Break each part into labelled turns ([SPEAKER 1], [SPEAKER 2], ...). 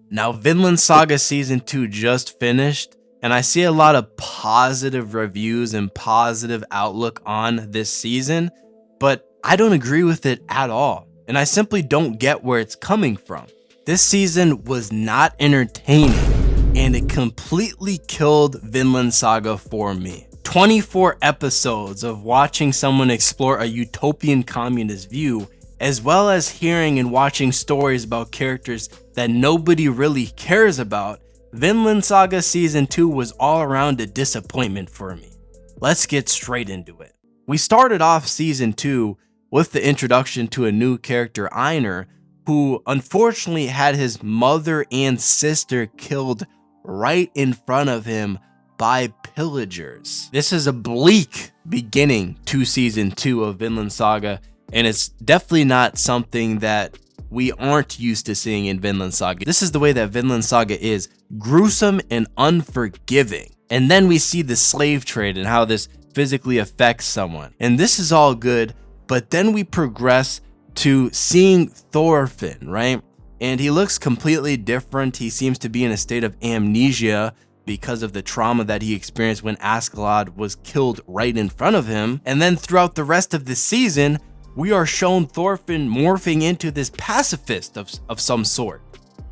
[SPEAKER 1] Now, Vinland Saga Season 2 just finished, and I see a lot of positive reviews and positive outlook on this season, but I don't agree with it at all, and I simply don't get where it's coming from. This season was not entertaining, and it completely killed Vinland Saga for me. 24 episodes of watching someone explore a utopian communist view, as well as hearing and watching stories about characters that nobody really cares about, Vinland Saga Season 2 was all around a disappointment for me. Let's get straight into it. We started off Season 2 with the introduction to a new character, Einar, who unfortunately had his mother and sister killed right in front of him by pillagers. This is a bleak beginning to Season 2 of Vinland Saga, and it's definitely not something that we aren't used to seeing in Vinland Saga. This is the way that Vinland Saga is: gruesome and unforgiving. And then we see the slave trade and how this physically affects someone. And this is all good, but then we progress to seeing Thorfinn, right? And he looks completely different. He seems to be in a state of amnesia because of the trauma that he experienced when Askeladd was killed right in front of him. And then throughout the rest of the season, we are shown Thorfinn morphing into this pacifist of some sort.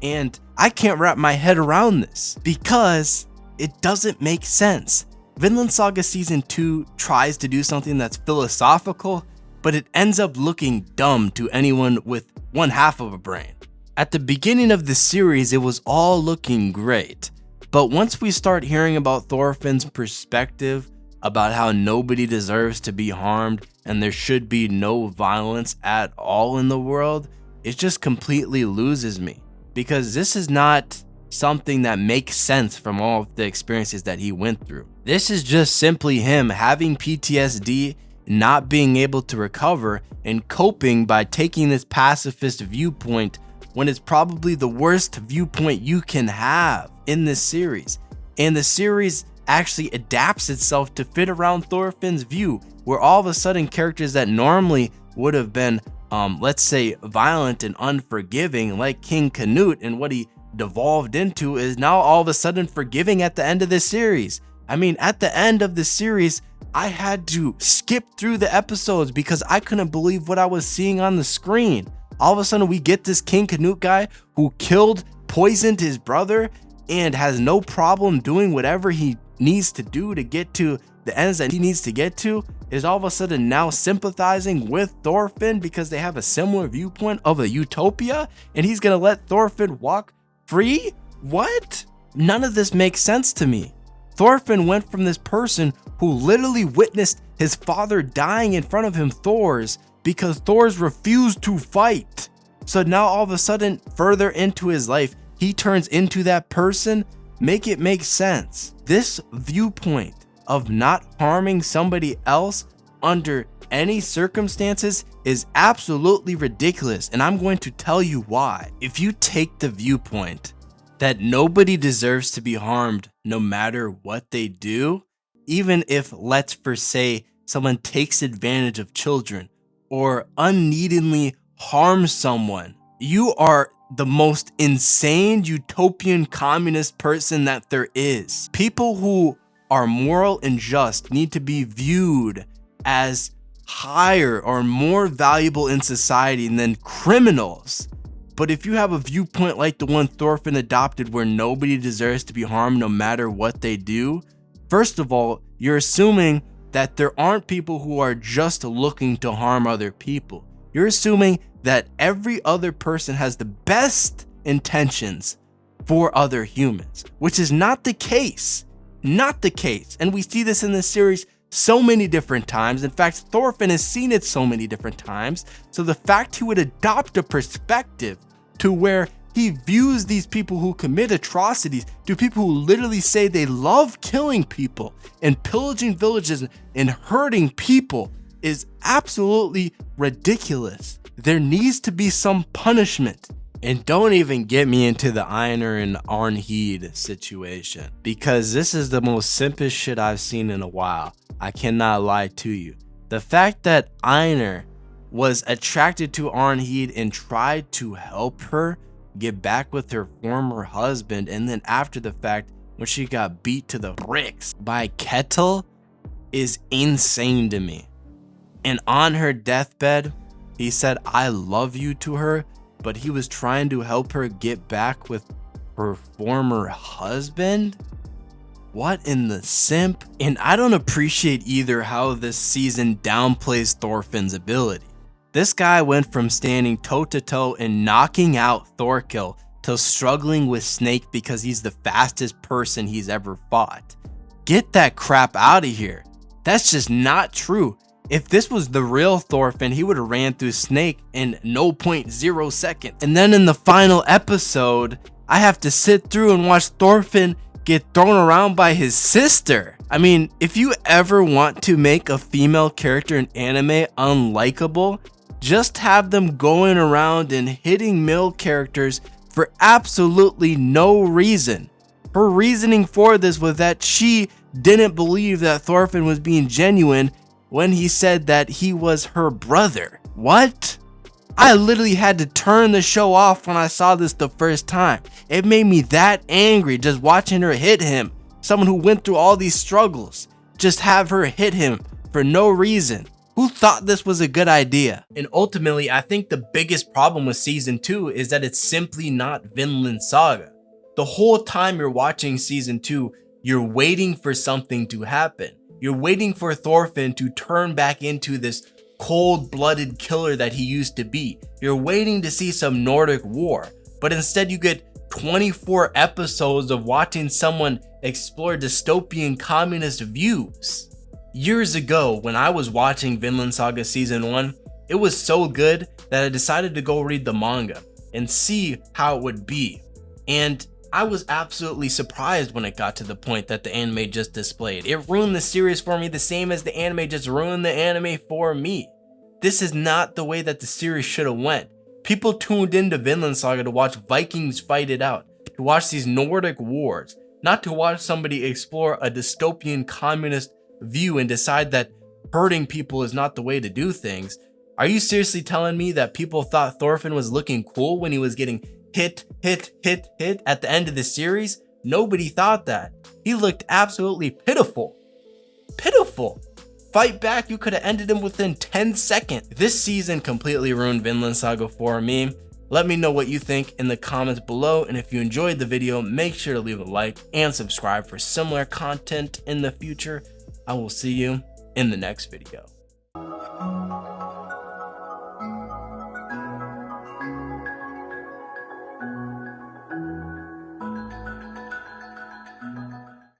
[SPEAKER 1] And I can't wrap my head around this because it doesn't make sense. Vinland Saga Season 2 tries to do something that's philosophical, but it ends up looking dumb to anyone with one half of a brain. At the beginning of the series, it was all looking great. But once we start hearing about Thorfinn's perspective about how nobody deserves to be harmed and there should be no violence at all in the world, it just completely loses me. Because this is not something that makes sense from all of the experiences that he went through. This is just simply him having PTSD, not being able to recover, and coping by taking this pacifist viewpoint when it's probably the worst viewpoint you can have in this series. And the series actually adapts itself to fit around Thorfinn's view, where all of a sudden characters that normally would have been, let's say, violent and unforgiving, like King Canute and what he devolved into, is now all of a sudden forgiving at the end of this series. I mean, at the end of the series, I had to skip through the episodes because I couldn't believe what I was seeing on the screen. All of a sudden, we get this King Canute guy who poisoned his brother and has no problem doing whatever he needs to do to get to the ends that he needs to get to, is all of a sudden now sympathizing with Thorfinn because they have a similar viewpoint of a utopia, and he's gonna let Thorfinn walk free? What? None of this makes sense to me. Thorfinn went from this person who literally witnessed his father dying in front of him, Thor's, because Thor's refused to fight. So now all of a sudden, further into his life, he turns into that person. Make it make sense. This viewpoint of not harming somebody else under any circumstances is absolutely ridiculous, and I'm going to tell you why. If you take the viewpoint that nobody deserves to be harmed no matter what they do, even if, let's for say, someone takes advantage of children or unneedingly harms someone, you are the most insane utopian communist person that there is. People who are moral and just need to be viewed as higher or more valuable in society than criminals. But if you have a viewpoint like the one Thorfinn adopted, where nobody deserves to be harmed no matter what they do, first of all, you're assuming that there aren't people who are just looking to harm other people. You're assuming that every other person has the best intentions for other humans, which is not the case. Not the case. And we see this in this series so many different times. In fact, Thorfinn has seen it so many different times. So the fact he would adopt a perspective to where he views these people who commit atrocities, to people who literally say they love killing people and pillaging villages and hurting people, is absolutely ridiculous. There needs to be some punishment. And don't even get me into the Einar and Arnheid situation, because this is the most simplest shit I've seen in a while. I cannot lie to you. The fact that Einar was attracted to Arnheid and tried to help her get back with her former husband, and then after the fact, when she got beat to the bricks by Kettle, is insane to me. And on her deathbed, he said, "I love you" to her, but he was trying to help her get back with her former husband? What in the simp? And I don't appreciate either how this season downplays Thorfinn's ability. This guy went from standing toe to toe and knocking out Thorkill to struggling with Snake because he's the fastest person he's ever fought. Get that crap out of here. That's just not true. If this was the real Thorfinn, he would have ran through Snake in 0.0 seconds. And then in the final episode, I have to sit through and watch Thorfinn get thrown around by his sister. I mean, if you ever want to make a female character in anime unlikable, just have them going around and hitting male characters for absolutely no reason. Her reasoning for this was that she didn't believe that Thorfinn was being genuine when he said that he was her brother. What? I literally had to turn the show off when I saw this the first time. It made me that angry just watching her hit him. Someone who went through all these struggles. Just have her hit him for no reason. Who thought this was a good idea? And ultimately, I think the biggest problem with season 2 is that it's simply not Vinland Saga. The whole time you're watching season 2, you're waiting for something to happen. You're waiting for Thorfinn to turn back into this cold-blooded killer that he used to be. You're waiting to see some Nordic war, but instead you get 24 episodes of watching someone explore dystopian communist views. Years ago, when I was watching Vinland Saga season 1, it was so good that I decided to go read the manga and see how it would be. And I was absolutely surprised when it got to the point that the anime just displayed. It ruined the series for me the same as the anime just ruined the anime for me. This is not the way that the series should have went. People tuned into Vinland Saga to watch Vikings fight it out, to watch these Nordic wars, not to watch somebody explore a dystopian communist view and decide that hurting people is not the way to do things. Are you seriously telling me that people thought Thorfinn was looking cool when he was getting hit at the end of the series? Nobody thought that. He looked absolutely pitiful. Fight back, you could have ended him within 10 seconds. This season completely ruined Vinland Saga for me. Let me know what you think in the comments below, and if you enjoyed the video, make sure to leave a like and subscribe for similar content in the future. I will see you in the next video.